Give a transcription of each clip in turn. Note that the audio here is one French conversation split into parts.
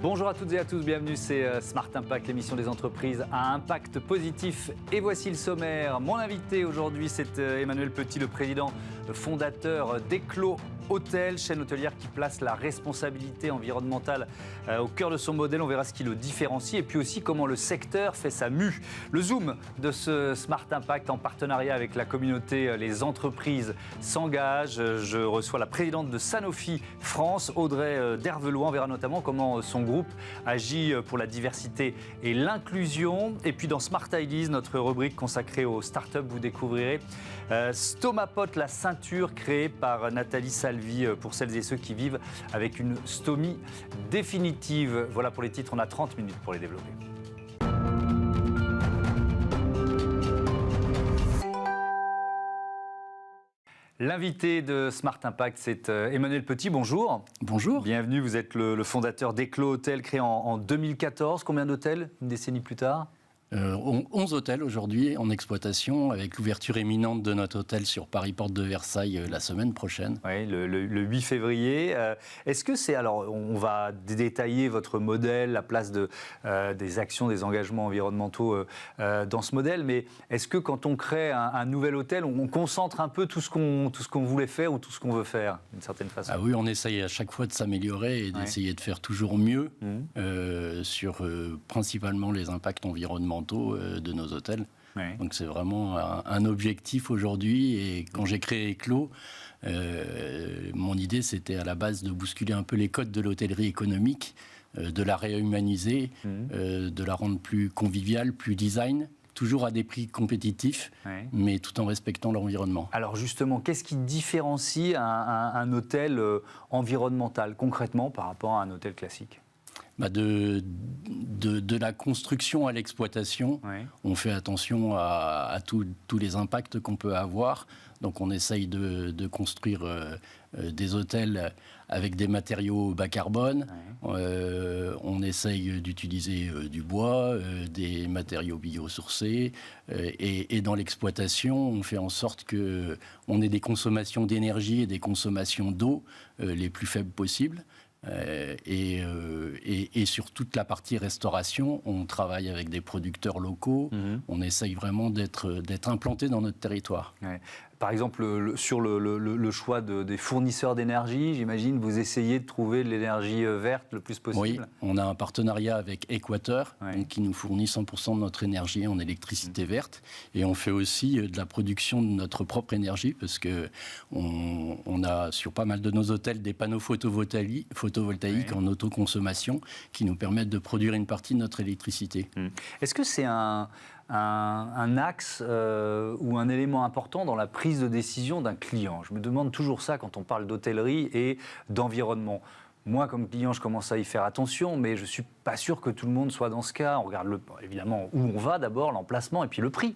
Bonjour à toutes et à tous, bienvenue, c'est Smart Impact, l'émission des entreprises à impact positif. Et voici le sommaire. Mon invité aujourd'hui, c'est Emmanuel Petit, le président fondateur d'Eclos Hôtel, chaîne hôtelière qui place la responsabilité environnementale au cœur de son modèle. On verra ce qui le différencie et puis aussi comment le secteur fait sa mue. Le zoom de ce Smart Impact en partenariat avec la communauté Les Entreprises s'engage. Je reçois la présidente de Sanofi France, Audrey Dervelois. On verra notamment comment son groupe agit pour la diversité et l'inclusion. Et puis dans Smart Ideas, notre rubrique consacrée aux startups, vous découvrirez Stomapot, la ceinture créée par Nathalie Salvi pour celles et ceux qui vivent avec une stomie définitive. Voilà pour les titres, on a 30 minutes pour les développer. L'invité de Smart Impact, c'est Emmanuel Petit. Bonjour. Bonjour. Bienvenue, vous êtes le fondateur d'Eclos Hôtel, créé en 2014. Combien d'hôtels, une décennie plus tard ? 11 hôtels aujourd'hui en exploitation, avec l'ouverture imminente de notre hôtel sur Paris Porte de Versailles la semaine prochaine. Oui, le 8 février. Est-ce que c'est... Alors, on va détailler votre modèle, la place des actions, des engagements environnementaux dans ce modèle, mais est-ce que quand on crée un nouvel hôtel, on concentre un peu tout ce qu'on voulait faire ou tout ce qu'on veut faire, d'une certaine façon ? Ah oui, on essaye à chaque fois de s'améliorer et d'essayer de faire toujours mieux sur principalement les impacts environnementaux de nos hôtels. Oui. Donc c'est vraiment un objectif aujourd'hui. Et quand j'ai créé Eclos, mon idée c'était à la base de bousculer un peu les codes de l'hôtellerie économique, de la réhumaniser, de la rendre plus conviviale, plus design, toujours à des prix compétitifs, mais tout en respectant l'environnement. Alors justement, qu'est-ce qui différencie un hôtel environnemental concrètement par rapport à un hôtel classique ? De la construction à l'exploitation, on fait attention à tous les impacts qu'on peut avoir. Donc on essaye de construire des hôtels avec des matériaux bas carbone. On essaye d'utiliser du bois, des matériaux biosourcés. Et dans l'exploitation, on fait en sorte qu'on ait des consommations d'énergie et des consommations d'eau les plus faibles possibles. Et sur toute la partie restauration, on travaille avec des producteurs locaux. On essaye vraiment d'être implanté dans notre territoire. Ouais. Par exemple, sur le choix des fournisseurs d'énergie, j'imagine, vous essayez de trouver de l'énergie verte le plus possible. Oui, on a un partenariat avec Équateur, qui nous fournit 100% de notre énergie en électricité verte. Et on fait aussi de la production de notre propre énergie, parce qu'on a sur pas mal de nos hôtels des panneaux photovoltaïques en autoconsommation qui nous permettent de produire une partie de notre électricité. Est-ce que c'est un axe ou un élément important dans la prise de décision d'un client ? Je me demande toujours ça quand on parle d'hôtellerie et d'environnement. Moi, comme client, je commence à y faire attention, mais je ne suis pas sûr que tout le monde soit dans ce cas. On regarde évidemment où on va d'abord, l'emplacement et puis le prix.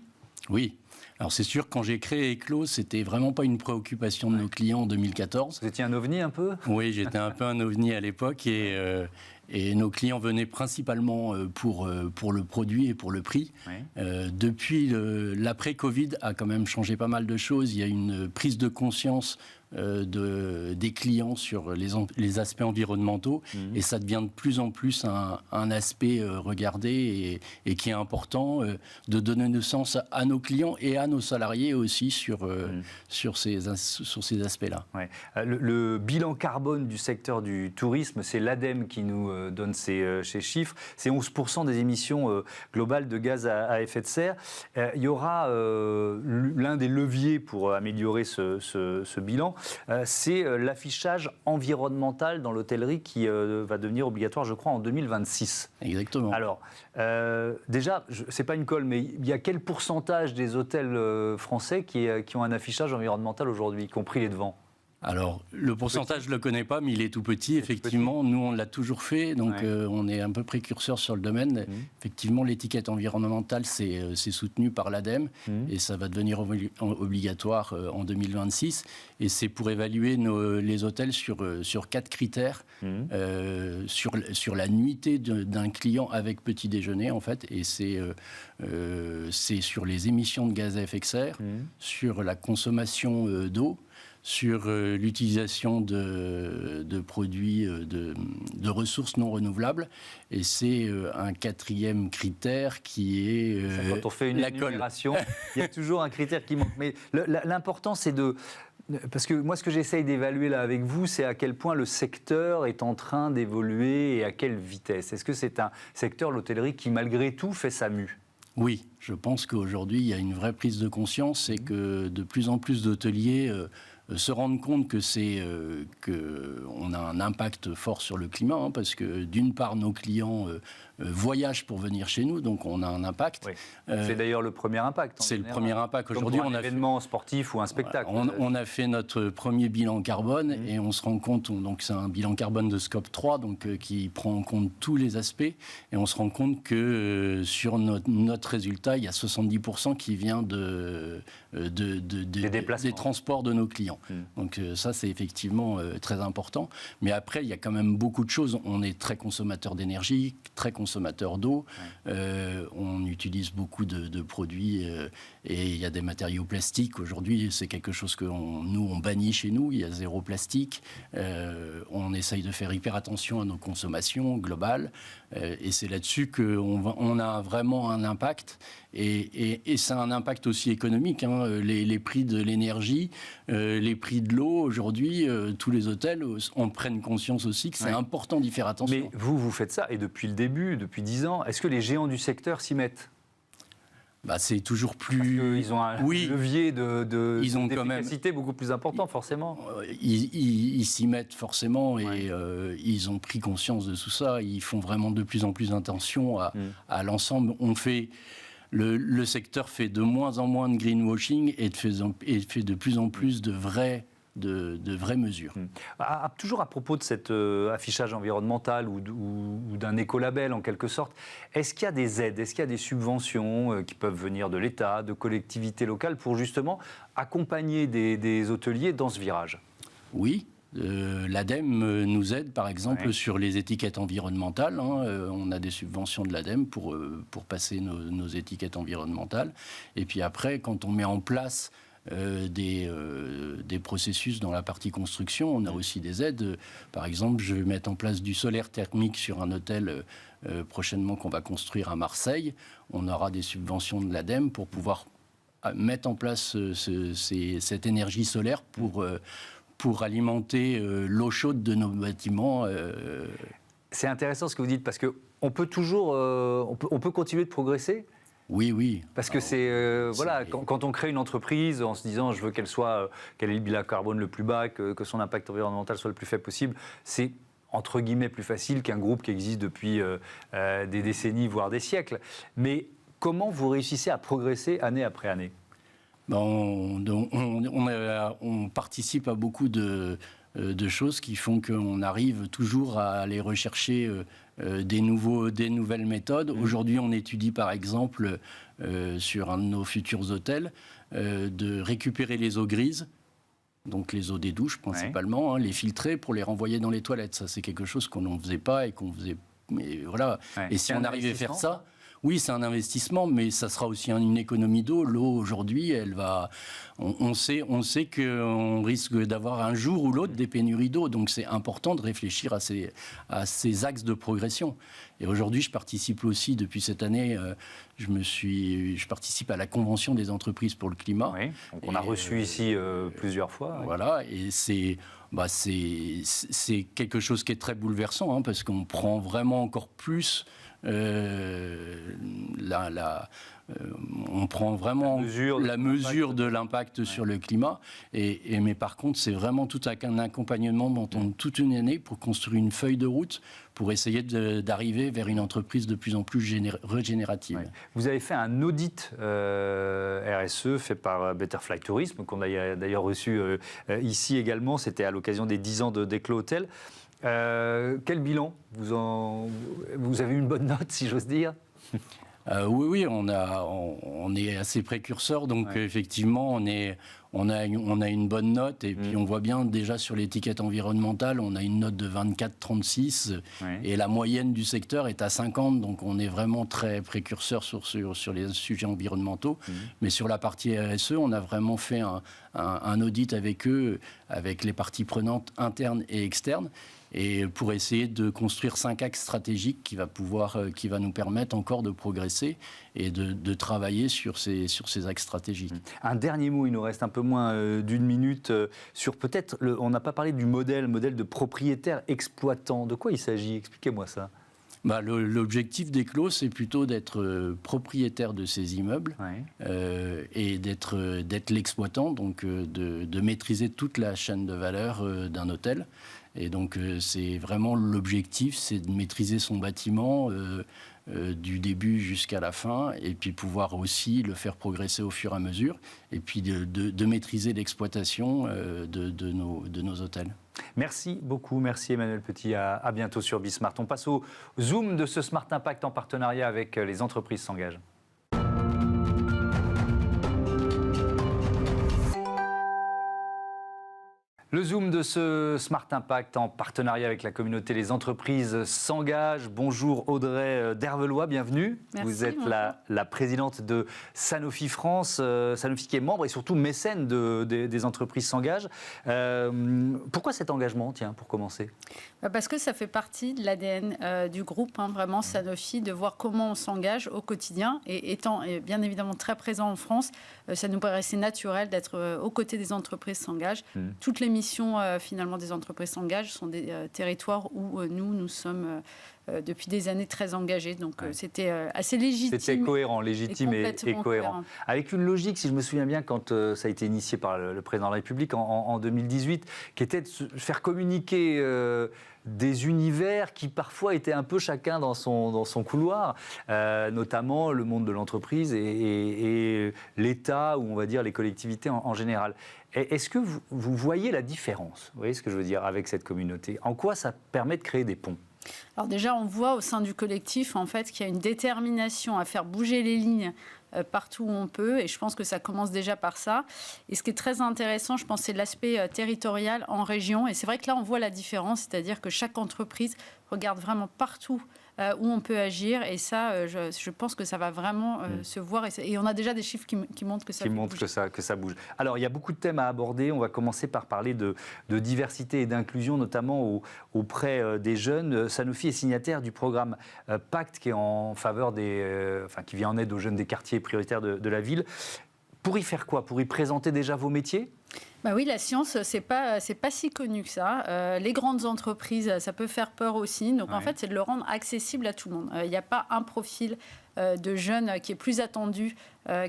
Oui. Alors c'est sûr, quand j'ai créé Eclos, c'était vraiment pas une préoccupation de nos clients en 2014. Vous étiez un ovni un peu ? Oui, j'étais un peu un ovni à l'époque et nos clients venaient principalement pour le produit et pour le prix. Depuis l'après-Covid a quand même changé pas mal de choses. Il y a une prise de conscience des clients sur les aspects environnementaux et ça devient de plus en plus un aspect regardé et qui est important de donner naissance à nos clients et à nos salariés aussi sur ces aspects-là. Le bilan carbone du secteur du tourisme, c'est l'ADEME qui nous donne ces chiffres. C'est 11% des émissions globales de gaz à effet de serre. Il y aura l'un des leviers pour améliorer ce bilan, c'est l'affichage environnemental dans l'hôtellerie qui va devenir obligatoire, je crois, en 2026. Exactement. Alors, déjà, c'est pas une colle, mais il y a quel pourcentage des hôtels français qui ont un affichage environnemental aujourd'hui, y compris les devants ? Alors, le pourcentage, je ne le connais pas, mais il est tout petit. Effectivement, nous, on l'a toujours fait. Donc, on est un peu précurseur sur le domaine. Effectivement, l'étiquette environnementale, c'est soutenu par l'ADEME. Et ça va devenir obligatoire en 2026. Et c'est pour évaluer les hôtels sur 4 critères. Sur la nuitée d'un client avec petit déjeuner, en fait. Et c'est sur les émissions de gaz à effet de serre, sur la consommation d'eau, sur l'utilisation de produits, de ressources non renouvelables. Et c'est un quatrième critère qui est quand on fait une énumération, il y a toujours un critère qui manque. Mais l'important, c'est de... Parce que moi, ce que j'essaye d'évaluer là avec vous, c'est à quel point le secteur est en train d'évoluer et à quelle vitesse. Est-ce que c'est un secteur, l'hôtellerie, qui malgré tout fait sa mue ? Oui, je pense qu'aujourd'hui, il y a une vraie prise de conscience et que de plus en plus d'hôteliers se rendent compte qu'on a un impact fort sur le climat, parce que d'une part, nos clients voyagent pour venir chez nous, donc on a un impact. Oui. C'est d'ailleurs le premier impact. C'est le premier impact. Aujourd'hui, on a un événement sportif ou un spectacle. On a fait notre premier bilan carbone et on se rend compte, donc c'est un bilan carbone de Scope 3, donc qui prend en compte tous les aspects, et on se rend compte que sur notre résultat, il y a 70% qui vient des transports de nos clients. Donc ça, c'est effectivement très important. Mais après, il y a quand même beaucoup de choses. On est très consommateur d'énergie, très consommateur d'eau. On utilise beaucoup de produits et il y a des matériaux plastiques. Aujourd'hui, c'est quelque chose que nous, on bannit chez nous. Il y a zéro plastique. On essaye de faire hyper attention à nos consommations globales. Et c'est là-dessus qu'on a vraiment un impact. Et c'est un impact aussi économique. Les prix de l'énergie, les prix de l'eau, aujourd'hui, tous les hôtels en prennent conscience aussi que c'est important d'y faire attention. Mais vous faites ça, et depuis le début, depuis 10 ans, est-ce que les géants du secteur s'y mettent ? C'est toujours plus... Parce qu'ils ont un levier d'efficacité beaucoup plus important, forcément. Ils s'y mettent forcément et ils ont pris conscience de tout ça. Ils font vraiment de plus en plus attention à l'ensemble. Le secteur fait de moins en moins de greenwashing et fait de plus en plus de vraies mesures. Toujours à propos de cet affichage environnemental ou d'un écolabel en quelque sorte, est-ce qu'il y a des aides, est-ce qu'il y a des subventions qui peuvent venir de l'État, de collectivités locales pour justement accompagner des hôteliers dans ce virage ? Oui. L'ADEME nous aide, par exemple, sur les étiquettes environnementales. On a des subventions de l'ADEME pour passer nos étiquettes environnementales. Et puis après, quand on met en place des processus dans la partie construction, on a aussi des aides. Par exemple, je vais mettre en place du solaire thermique sur un hôtel prochainement qu'on va construire à Marseille. On aura des subventions de l'ADEME pour pouvoir mettre en place cette énergie solaire pour alimenter l'eau chaude de nos bâtiments. C'est intéressant ce que vous dites, parce qu'on peut toujours on peut continuer de progresser. Oui. Parce que quand on crée une entreprise en se disant je veux qu'elle ait le bilan carbone le plus bas, que son impact environnemental soit le plus faible possible, c'est entre guillemets plus facile qu'un groupe qui existe depuis des décennies, voire des siècles. Mais comment vous réussissez à progresser année après année ? On participe à beaucoup de choses qui font qu'on arrive toujours à aller rechercher des nouvelles méthodes. Aujourd'hui, on étudie par exemple sur un de nos futurs hôtels de récupérer les eaux grises, donc les eaux des douches principalement, les filtrer pour les renvoyer dans les toilettes. Ça, c'est quelque chose qu'on ne faisait pas et qu'on faisait... Mais voilà. Et si on arrivait à faire ça... Oui, c'est un investissement, mais ça sera aussi une économie d'eau. L'eau, aujourd'hui, elle va... On sait qu'on risque d'avoir un jour ou l'autre des pénuries d'eau. Donc, c'est important de réfléchir à ces axes de progression. Et aujourd'hui, je participe aussi, depuis cette année, je participe à la Convention des entreprises pour le climat. Oui, donc on a reçu ici plusieurs fois. Oui. Voilà, et c'est quelque chose qui est très bouleversant, parce qu'on prend vraiment encore plus... on prend vraiment la mesure de l'impact sur le climat. Mais par contre, c'est vraiment tout un accompagnement pendant toute une année pour construire une feuille de route pour essayer d'arriver vers une entreprise de plus en plus régénérative. Ouais. Vous avez fait un audit RSE fait par Betterfly Tourisme, qu'on a d'ailleurs reçu ici également. C'était à l'occasion des 10 ans de Desclos Hôtel. Quel bilan vous avez eu une bonne note, si j'ose dire ? Oui, on est assez précurseur, donc effectivement, on a une bonne note, et puis on voit bien déjà sur l'étiquette environnementale, on a une note de 24-36, et la moyenne du secteur est à 50, donc on est vraiment très précurseur sur les sujets environnementaux. Mais sur la partie RSE, on a vraiment fait un audit avec eux, avec les parties prenantes internes et externes, et pour essayer de construire 5 axes stratégiques qui va nous permettre encore de progresser et de travailler sur ces axes stratégiques. Un dernier mot, il nous reste un peu moins d'1 minute, sur peut-être, on n'a pas parlé du modèle de propriétaire exploitant. De quoi il s'agit? Expliquez-moi ça. L'objectif d'Eclos, c'est plutôt d'être propriétaire de ces immeubles et d'être l'exploitant, donc de maîtriser toute la chaîne de valeur d'un hôtel. Et donc, c'est vraiment l'objectif, c'est de maîtriser son bâtiment du début jusqu'à la fin, et puis pouvoir aussi le faire progresser au fur et à mesure, et puis de maîtriser l'exploitation de nos hôtels. Merci beaucoup, merci Emmanuel Petit, à bientôt sur Bismart. On passe au Zoom de ce Smart Impact en partenariat avec les entreprises s'engagent. Le Zoom de ce Smart Impact en partenariat avec la communauté Les Entreprises s'engagent. Bonjour Audrey Dervelois, bienvenue. Merci, vous êtes la présidente de Sanofi France, Sanofi qui est membre et surtout mécène des entreprises s'engagent. Pourquoi cet engagement, tiens, pour commencer? Parce que ça fait partie de l'ADN du groupe, vraiment Sanofi, de voir comment on s'engage au quotidien. Et étant bien évidemment très présent en France, ça nous paraissait naturel d'être aux côtés des entreprises s'engagent. Toutes les missions finalement des entreprises s'engagent sont des territoires où nous sommes depuis des années très engagés. Donc c'était assez légitime. C'était cohérent, légitime et cohérent. Avec une logique, si je me souviens bien, quand ça a été initié par le président de la République en 2018, qui était de faire communiquer des univers qui parfois étaient un peu chacun dans son couloir, notamment le monde de l'entreprise et l'État, ou on va dire les collectivités en général. Est-ce que vous voyez la différence, vous voyez ce que je veux dire, avec cette communauté? En quoi ça permet de créer des ponts? Alors déjà, on voit au sein du collectif en fait, qu'il y a une détermination à faire bouger les lignes partout où on peut, et je pense que ça commence déjà par ça. Et ce qui est très intéressant, je pense, c'est l'aspect territorial en région. Et c'est vrai que là, on voit la différence, c'est-à-dire que chaque entreprise regarde vraiment partout où on peut agir, et ça, je pense que ça va vraiment se voir, et on a déjà des chiffres qui montrent que ça bouge. Que ça bouge. Alors, il y a beaucoup de thèmes à aborder. On va commencer par parler de diversité et d'inclusion, notamment auprès des jeunes. Sanofi est signataire du programme Pacte, qui est en faveur qui vient en aide aux jeunes des quartiers prioritaires de la ville. Pour y faire quoi? Pour y présenter déjà vos métiers? Oui, la science, c'est pas si connu que ça. Les grandes entreprises, ça peut faire peur aussi. Donc, en fait, c'est de le rendre accessible à tout le monde. Il n'y a pas un profil de jeunes qui est plus attendu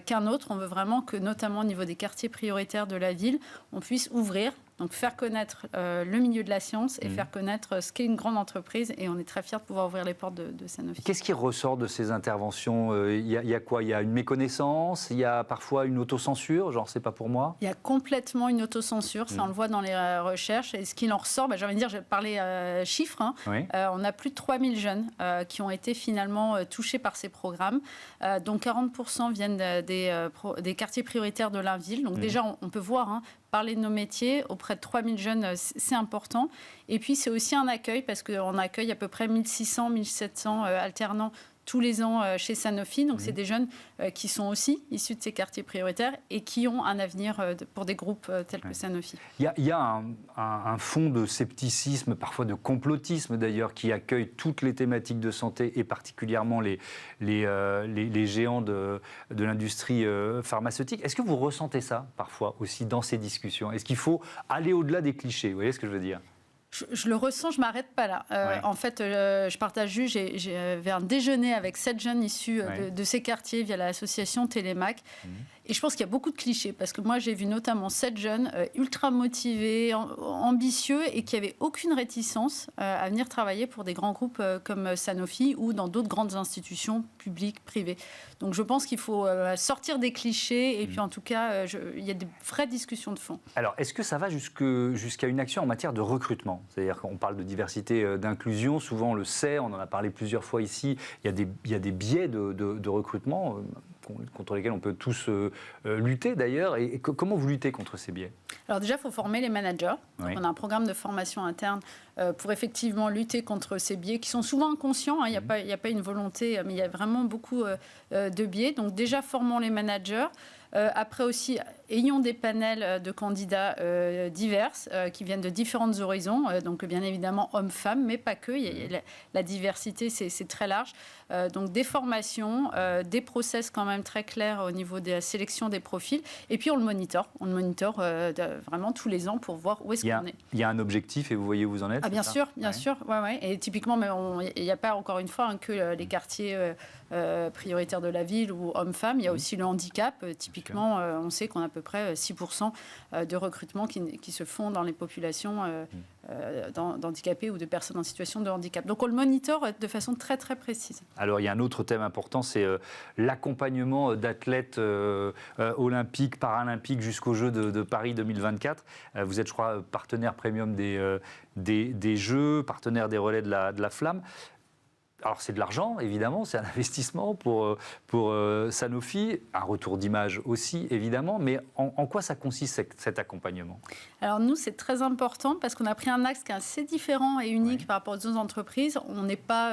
qu'un autre. On veut vraiment que, notamment au niveau des quartiers prioritaires de la ville, on puisse ouvrir, donc faire connaître le milieu de la science et faire connaître ce qu'est une grande entreprise. Et on est très fiers de pouvoir ouvrir les portes de Sanofi. Qu'est-ce qui ressort de ces interventions? Il y a quoi? Il y a une méconnaissance? Il y a parfois une autocensure? Genre, c'est pas pour moi? Il y a complètement une autocensure. Ça, on le voit dans les recherches. Et ce qu'il en ressort, j'ai envie de dire, je vais parler chiffres. On a plus de 3000 jeunes qui ont été finalement touchés par ces programmes. Donc 40% viennent des quartiers prioritaires de la ville. Donc déjà, on peut voir, parler de nos métiers auprès de 3000 jeunes, c'est important. Et puis, c'est aussi un accueil, parce qu'on accueille à peu près 1600, 1700 alternants tous les ans chez Sanofi. Donc, c'est des jeunes qui sont aussi issus de ces quartiers prioritaires et qui ont un avenir pour des groupes tels que Sanofi. Il y a un fond de scepticisme, parfois de complotisme d'ailleurs, qui accueille toutes les thématiques de santé et particulièrement les géants de l'industrie pharmaceutique. Est-ce que vous ressentez ça parfois aussi dans ces discussions? Est-ce qu'il faut aller au-delà des clichés? Vous voyez ce que je veux dire? Je le ressens, je ne m'arrête pas là. En fait, je partage juste, j'avais un déjeuner avec 7 jeunes issus de ces quartiers via l'association Télémac. Et je pense qu'il y a beaucoup de clichés, parce que moi, j'ai vu notamment 7 jeunes ultra motivés, ambitieux, et qui n'avaient aucune réticence à venir travailler pour des grands groupes comme Sanofi ou dans d'autres grandes institutions publiques, privées. Donc je pense qu'il faut sortir des clichés, et puis en tout cas, il y a des vraies discussions de fond. Alors, est-ce que ça va jusqu'à une action en matière de recrutement? C'est-à-dire qu'on parle de diversité, d'inclusion, souvent on le sait, on en a parlé plusieurs fois ici, il y a des biais de recrutement contre lesquels on peut tous lutter d'ailleurs. Et comment vous luttez contre ces biais? Alors déjà, il faut former les managers. Oui. On a un programme de formation interne pour effectivement lutter contre ces biais qui sont souvent inconscients. Hein. Il n'y a pas une volonté, mais il y a vraiment beaucoup de biais. Donc déjà, formons les managers. Après aussi, ayons des panels de candidats divers qui viennent de différents horizons, donc bien évidemment hommes-femmes, mais pas que. La diversité, c'est très large. Donc des formations, des process quand même très clairs au niveau de la sélection des profils. Et puis on le monitore. On le monitore vraiment tous les ans pour voir où est-ce qu'on est. Il y a un objectif et vous voyez où vous en êtes? Ah, bien sûr, bien sûr. Ouais. Et typiquement, il n'y a pas encore une fois que les quartiers prioritaires de la ville ou hommes-femmes. Il y a aussi le handicap. Typiquement, on sait qu'on a à peu près 6% de recrutement qui se font dans les populations d'handicapés ou de personnes en situation de handicap. Donc on le monitore de façon très très précise. Alors il y a un autre thème important, c'est l'accompagnement d'athlètes olympiques, paralympiques jusqu'aux Jeux de Paris 2024. Vous êtes, je crois, partenaire premium des Jeux, partenaire des relais de la Flamme. Alors c'est de l'argent, évidemment, c'est un investissement pour Sanofi, un retour d'image aussi, évidemment, mais en quoi ça consiste cet accompagnement? Alors nous, c'est très important parce qu'on a pris un axe qui est assez différent et unique par rapport aux autres entreprises. On n'est pas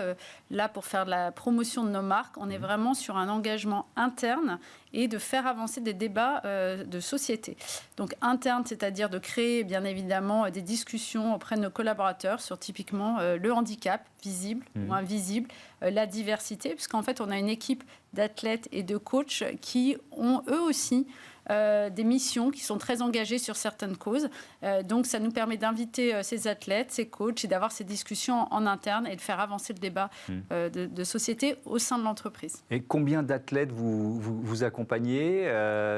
là pour faire de la promotion de nos marques, on est vraiment sur un engagement interne et de faire avancer des débats de société. Donc interne, c'est-à-dire de créer bien évidemment des discussions auprès de nos collaborateurs sur typiquement le handicap, visible ou invisible, la diversité, puisqu'en fait on a une équipe d'athlètes et de coachs qui ont eux aussi des missions qui sont très engagées sur certaines causes. Donc ça nous permet d'inviter ces athlètes, ces coachs et d'avoir ces discussions en interne et de faire avancer le débat de société au sein de l'entreprise. Et combien d'athlètes vous accompagnez?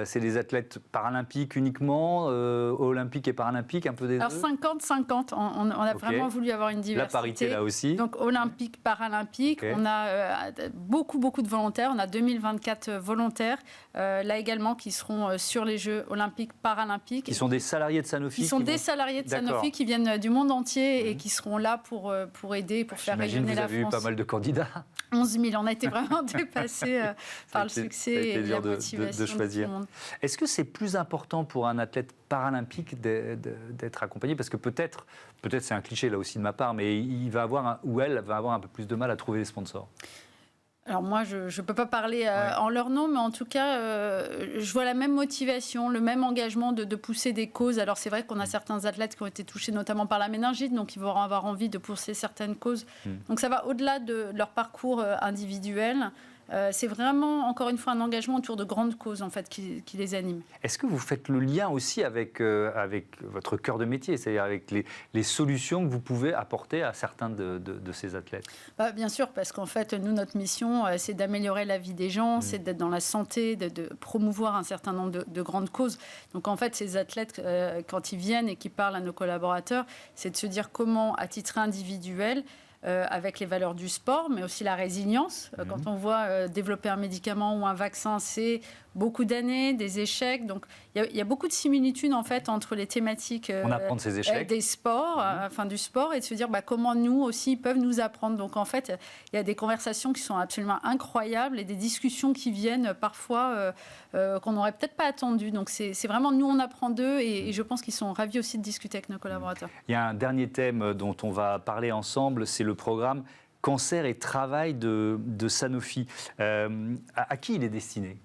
C'est des athlètes paralympiques uniquement, olympiques et paralympiques, un peu des deux? Alors 50-50, on a vraiment voulu avoir une diversité. La parité là aussi. Donc olympique, paralympique, on a beaucoup de volontaires, on a 2024 volontaires, là également qui seront sur les Jeux olympiques, paralympiques. Qui sont des salariés de Sanofi? Qui sont des salariés de Sanofi qui viennent du monde entier et qui seront là pour aider, pour faire rayonner la France. J'imagine que vous avez eu pas mal de candidats. 11 000, on a été vraiment dépassés par le succès et la motivation de choisir. Tout le monde. Est-ce que c'est plus important pour un athlète paralympique d'être accompagné? Parce que peut-être c'est un cliché là aussi de ma part, mais il va avoir ou elle va avoir un peu plus de mal à trouver les sponsors. Alors moi, je ne peux pas parler en leur nom, mais en tout cas, je vois la même motivation, le même engagement de pousser des causes. Alors c'est vrai qu'on a certains athlètes qui ont été touchés notamment par la méningite, donc ils vont avoir envie de pousser certaines causes. Donc ça va au-delà de leur parcours individuel. C'est vraiment, encore une fois, un engagement autour de grandes causes en fait, qui les animent. Est-ce que vous faites le lien aussi avec votre cœur de métier, c'est-à-dire avec les solutions que vous pouvez apporter à certains de ces athlètes? Bien sûr, parce qu'en fait, nous, notre mission, c'est d'améliorer la vie des gens, c'est d'être dans la santé, de promouvoir un certain nombre de grandes causes. Donc en fait, ces athlètes, quand ils viennent et qu'ils parlent à nos collaborateurs, c'est de se dire comment, à titre individuel, avec les valeurs du sport, mais aussi la résilience. Quand on voit développer un médicament ou un vaccin, c'est beaucoup d'années, des échecs. Donc, il y a beaucoup de similitudes, en fait, entre les thématiques on apprend de ces échecs. Des sports, du sport, et de se dire comment nous aussi peuvent nous apprendre. Donc, en fait, il y a des conversations qui sont absolument incroyables et des discussions qui viennent parfois qu'on n'aurait peut-être pas attendues. Donc, c'est vraiment nous, on apprend d'eux et je pense qu'ils sont ravis aussi de discuter avec nos collaborateurs. Il y a un dernier thème dont on va parler ensemble, c'est le programme Cancer et Travail de Sanofi. À qui il est destiné ?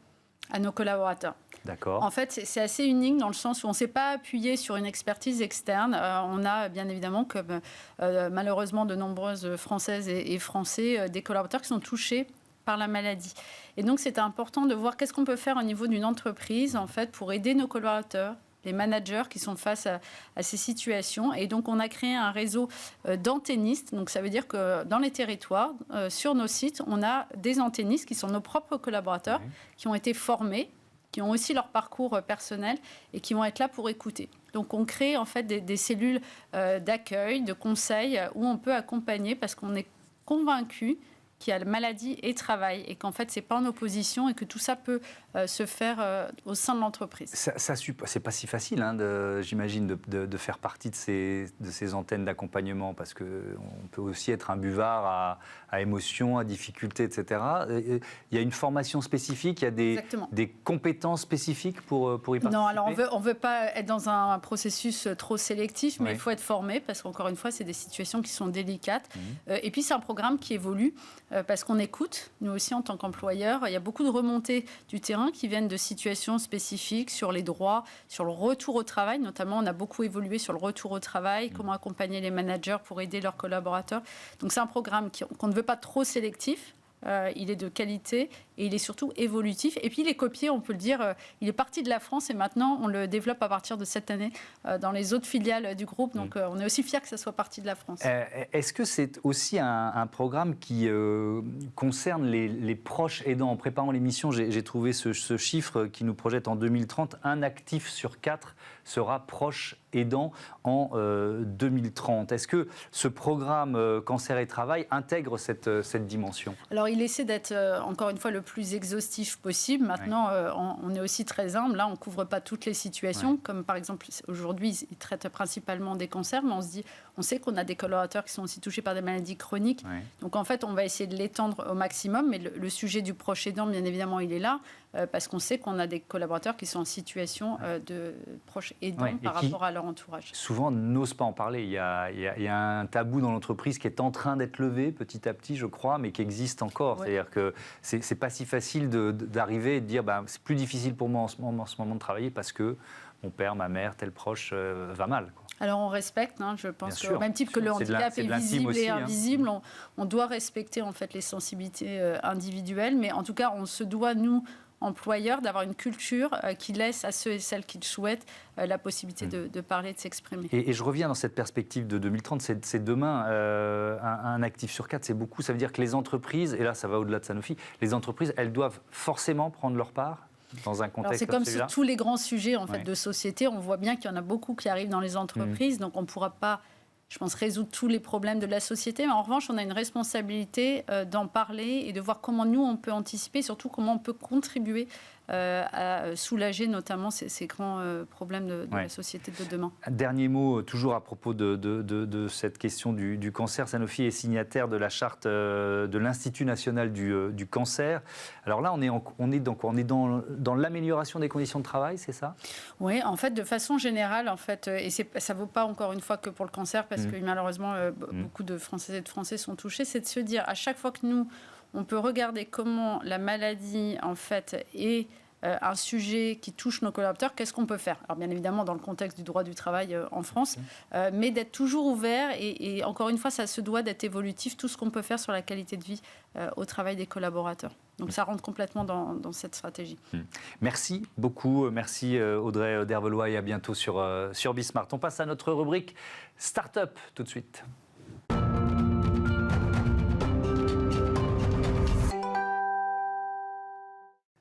À nos collaborateurs. D'accord. En fait, c'est assez unique dans le sens où on ne s'est pas appuyé sur une expertise externe. On a bien évidemment, comme malheureusement de nombreuses Françaises et Français, des collaborateurs qui sont touchés par la maladie. Et donc, c'est important de voir qu'est-ce qu'on peut faire au niveau d'une entreprise, en fait, pour aider nos collaborateurs, les managers qui sont face à ces situations. Et donc, on a créé un réseau d'antennistes. Donc, ça veut dire que dans les territoires, sur nos sites, on a des antennistes qui sont nos propres collaborateurs, qui ont été formés, qui ont aussi leur parcours personnel et qui vont être là pour écouter. Donc on crée en fait des cellules d'accueil, de conseil où on peut accompagner parce qu'on est convaincu qu'il y a maladie et travail et qu'en fait c'est pas en opposition et que tout ça peut se faire au sein de l'entreprise. C'est pas si facile, hein, j'imagine, de faire partie de ces antennes d'accompagnement parce qu'on peut aussi être un buvard à émotions, à difficultés, etc. Il y a une formation spécifique, il y a des compétences spécifiques pour y participer. Non, alors on veut pas être dans un processus trop sélectif, mais il faut être formé parce qu'encore une fois, c'est des situations qui sont délicates. Et puis c'est un programme qui évolue parce qu'on écoute, nous aussi en tant qu'employeurs. Il y a beaucoup de remontées du terrain qui viennent de situations spécifiques sur les droits, sur le retour au travail. Notamment, on a beaucoup évolué sur le retour au travail, comment accompagner les managers pour aider leurs collaborateurs. Donc c'est un programme qu'on ne veut pas trop sélectif. Il est de qualité et il est surtout évolutif. Et puis il est copié, on peut le dire, il est parti de la France et maintenant on le développe à partir de cette année dans les autres filiales du groupe. Donc on est aussi fiers que ça soit parti de la France. Est-ce que c'est aussi un programme qui concerne les proches aidants? En préparant l'émission, j'ai trouvé ce chiffre qui nous projette en 2030. Un actif sur 4 sera proche aidant en 2030. Est-ce que ce programme Cancer et Travail intègre cette dimension? Alors, il essaie d'être, encore une fois, le plus exhaustif possible. Maintenant, on est aussi très humble. Là, on ne couvre pas toutes les situations. Comme par exemple, aujourd'hui, il traite principalement des cancers, mais on sait qu'on a des collaborateurs qui sont aussi touchés par des maladies chroniques. Donc, en fait, on va essayer de l'étendre au maximum. Mais le sujet du proche aidant, bien évidemment, il est là, parce qu'on sait qu'on a des collaborateurs qui sont en situation de proche aidant par rapport à leur entourage. Souvent, n'osent pas en parler. Il y a un tabou dans l'entreprise qui est en train d'être levé petit à petit, je crois, mais qui existe encore. C'est-à-dire que c'est pas si facile d'arriver et de dire c'est plus difficile pour moi en ce moment de travailler parce que mon père, ma mère, tel proche va mal, quoi. Alors on respecte, je pense qu'au même type que le handicap est visible et invisible, on doit respecter en fait les sensibilités individuelles, mais en tout cas on se doit, nous, employeurs, d'avoir une culture qui laisse à ceux et celles qui le souhaitent la possibilité de parler, de s'exprimer. Et je reviens dans cette perspective de 2030, c'est demain, un actif sur 4, c'est beaucoup. Ça veut dire que les entreprises, et là ça va au-delà de Sanofi, les entreprises, elles doivent forcément prendre leur part dans un contexte comme celui-là. C'est comme sur tous les grands sujets en fait, de société, on voit bien qu'il y en a beaucoup qui arrivent dans les entreprises, donc on ne pourra pas, je pense, résoudre tous les problèmes de la société. Mais en revanche, on a une responsabilité d'en parler et de voir comment nous, on peut anticiper, surtout comment on peut contribuer à soulager notamment ces grands problèmes de la société de demain. Un dernier mot, toujours à propos de cette question du cancer. Sanofi est signataire de la charte de l'Institut national du cancer. Alors là, on est dans l'amélioration des conditions de travail, c'est ça? Oui, en fait, de façon générale, en fait, et ça ne vaut pas encore une fois que pour le cancer, parce que malheureusement, beaucoup de Françaises et de Français sont touchés, c'est de se dire, à chaque fois que nous, on peut regarder comment la maladie, en fait, est un sujet qui touche nos collaborateurs, qu'est-ce qu'on peut faire? Alors, bien évidemment, dans le contexte du droit du travail en France, mais d'être toujours ouvert. Et encore une fois, ça se doit d'être évolutif, tout ce qu'on peut faire sur la qualité de vie au travail des collaborateurs. Donc, ça rentre complètement dans cette stratégie. Merci beaucoup. Merci Audrey d'Hervelois et à bientôt sur Bismart. On passe à notre rubrique Start-up tout de suite.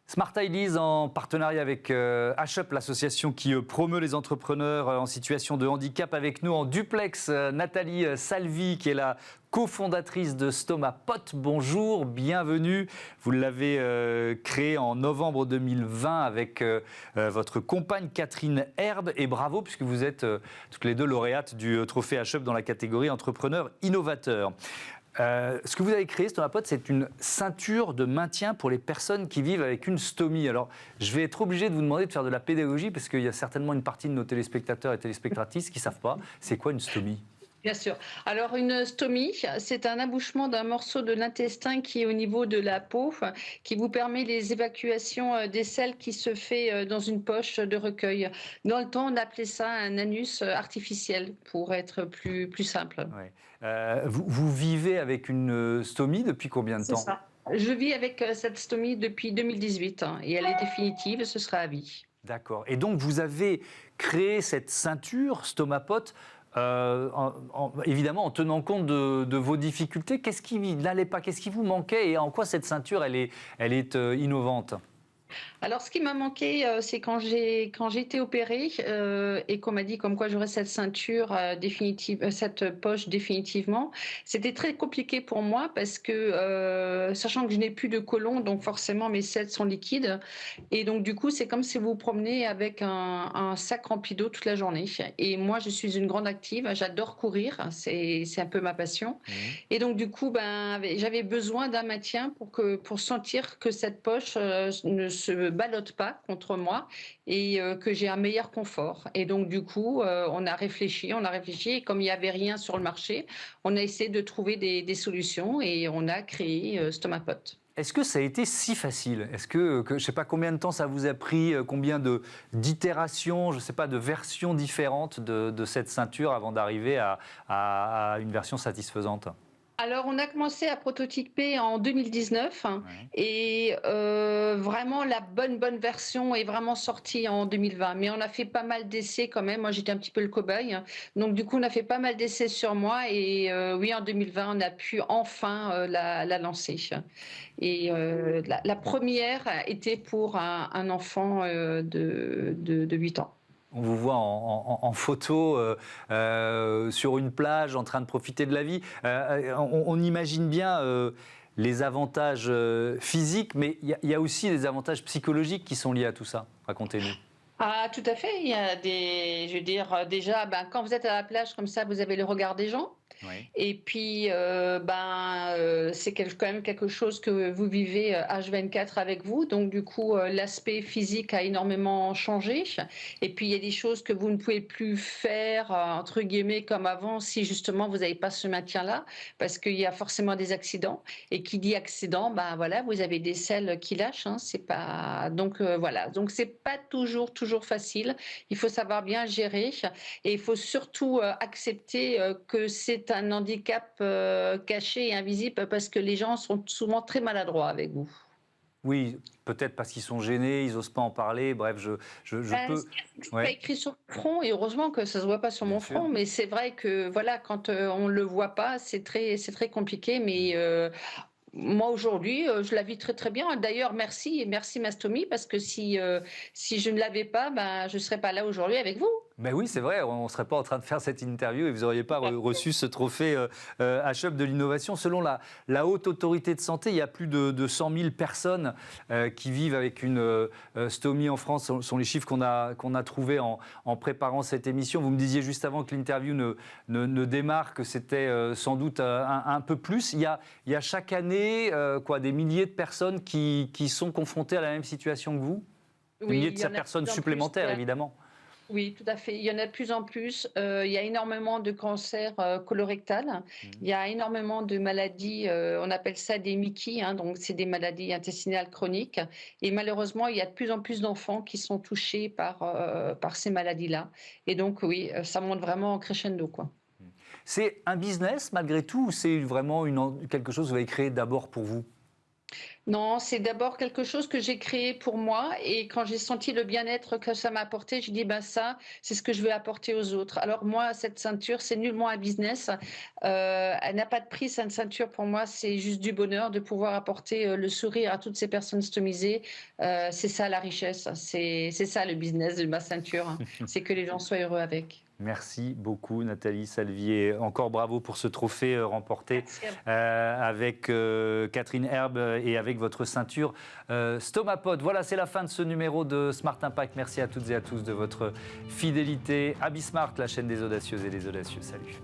Smart Ideas en partenariat avec HUP, l'association qui promeut les entrepreneurs en situation de handicap. Avec nous en duplex, Nathalie Salvi, qui est la cofondatrice de Stomapot. Bonjour, bienvenue. Vous l'avez créé en novembre 2020 avec votre compagne Catherine Herbe. Et bravo, puisque vous êtes toutes les deux lauréates du trophée HUP dans la catégorie entrepreneur innovateur. Ce que vous avez créé, Stomapot, c'est une ceinture de maintien pour les personnes qui vivent avec une stomie. Alors, je vais être obligé de vous demander de faire de la pédagogie parce qu'il y a certainement une partie de nos téléspectateurs et téléspectatrices qui ne savent pas. C'est quoi une stomie ? Bien sûr. Alors, une stomie, c'est un abouchement d'un morceau de l'intestin qui est au niveau de la peau, qui vous permet les évacuations des selles qui se fait dans une poche de recueil. Dans le temps, on appelait ça un anus artificiel, pour être plus simple. Ouais. Vous vivez avec une stomie depuis combien de temps ? C'est ça. Je vis avec cette stomie depuis 2018 et elle est définitive, ce sera à vie. D'accord. Et donc, vous avez créé cette ceinture Stomapot évidemment en tenant compte de vos difficultés. Qu'est-ce qui n'allait pas? Qu'est-ce qui vous manquait? Et en quoi cette ceinture, elle est innovante? Alors, ce qui m'a manqué, c'est quand j'ai été opérée et qu'on m'a dit comme quoi j'aurais cette ceinture définitive, cette poche définitivement. C'était très compliqué pour moi parce que, sachant que je n'ai plus de côlon, donc forcément mes selles sont liquides. Et donc, du coup, c'est comme si vous vous promenez avec un sac rempli d'eau toute la journée. Et moi, je suis une grande active, j'adore courir, c'est un peu ma passion. Et donc, du coup, ben, j'avais besoin d'un maintien pour sentir que cette poche ne se ballotte pas contre moi et que j'ai un meilleur confort. Et donc, du coup, on a réfléchi, et comme il n'y avait rien sur le marché, on a essayé de trouver des solutions et on a créé Stomapod. Est-ce que ça a été si facile? Est-ce que je ne sais pas combien de temps ça vous a pris, combien d'itérations, je ne sais pas, de versions différentes de cette ceinture avant d'arriver à une version satisfaisante? Alors, on a commencé à prototyper en 2019 et vraiment la bonne version est vraiment sortie en 2020. Mais on a fait pas mal d'essais quand même. Moi, j'étais un petit peu le cobaye. Donc, du coup, on a fait pas mal d'essais sur moi et oui, en 2020, on a pu enfin la lancer. Et la première était pour un enfant de 8 ans. On vous voit en photo sur une plage en train de profiter de la vie. On imagine bien les avantages physiques, mais il y a aussi des avantages psychologiques qui sont liés à tout ça. Racontez-nous. Ah, tout à fait. Il y a je veux dire, déjà, ben, quand vous êtes à la plage comme ça, vous avez le regard des gens. Oui. Et puis, c'est quand même quelque chose que vous vivez H24 avec vous. Donc, du coup, l'aspect physique a énormément changé. Et puis, il y a des choses que vous ne pouvez plus faire, entre guillemets, comme avant, si justement vous n'avez pas ce maintien-là, parce qu'il y a forcément des accidents. Et qui dit accident, ben voilà, vous avez des selles qui lâchent. C'est pas... Donc, voilà. Donc, c'est pas toujours facile. Il faut savoir bien gérer. Et il faut surtout accepter que c'est un handicap caché et invisible parce que les gens sont souvent très maladroits avec vous. Oui, peut-être parce qu'ils sont gênés, ils n'osent pas en parler. Bref, je peux. C'est pas écrit sur le front et heureusement que ça se voit pas sur mon front, mais c'est vrai que voilà, quand on le voit pas, c'est très compliqué. Mais moi aujourd'hui, je la vis très bien. D'ailleurs, merci Mastomie parce que si je ne l'avais pas, ben je serais pas là aujourd'hui avec vous. Ben oui, c'est vrai, on ne serait pas en train de faire cette interview et vous n'auriez pas reçu ce trophée HUB de l'innovation. Selon la Haute Autorité de Santé, il y a plus de 100 000 personnes qui vivent avec une stomie en France. Ce sont les chiffres qu'on a trouvés en préparant cette émission. Vous me disiez juste avant que l'interview ne démarre que c'était sans doute un peu plus. Il y a chaque année des milliers de personnes qui sont confrontées à la même situation que vous. Des milliers de personnes supplémentaires, évidemment. Oui, tout à fait. Il y en a de plus en plus. Il y a énormément de cancers colorectal. Il y a énormément de maladies, on appelle ça des MICI, donc c'est des maladies intestinales chroniques. Et malheureusement, il y a de plus en plus d'enfants qui sont touchés par ces maladies-là. Et donc, oui, ça monte vraiment en crescendo, quoi. C'est un business malgré tout ou c'est vraiment quelque chose que vous avez créé d'abord pour vous? Non, c'est d'abord quelque chose que j'ai créé pour moi et quand j'ai senti le bien-être que ça m'a apporté, je dis ça, c'est ce que je veux apporter aux autres. Alors moi, cette ceinture, c'est nullement un business. Elle n'a pas de prix, cette ceinture pour moi, c'est juste du bonheur de pouvoir apporter le sourire à toutes ces personnes stomisées. C'est ça la richesse, c'est ça le business de ma ceinture. C'est que les gens soient heureux avec. Merci beaucoup Nathalie Salvier. Encore bravo pour ce trophée remporté avec Catherine Herbe et avec votre ceinture Stomapod. Voilà, c'est la fin de ce numéro de Smart Impact. Merci à toutes et à tous de votre fidélité. Habismart, la chaîne des audacieuses et des audacieux. Salut.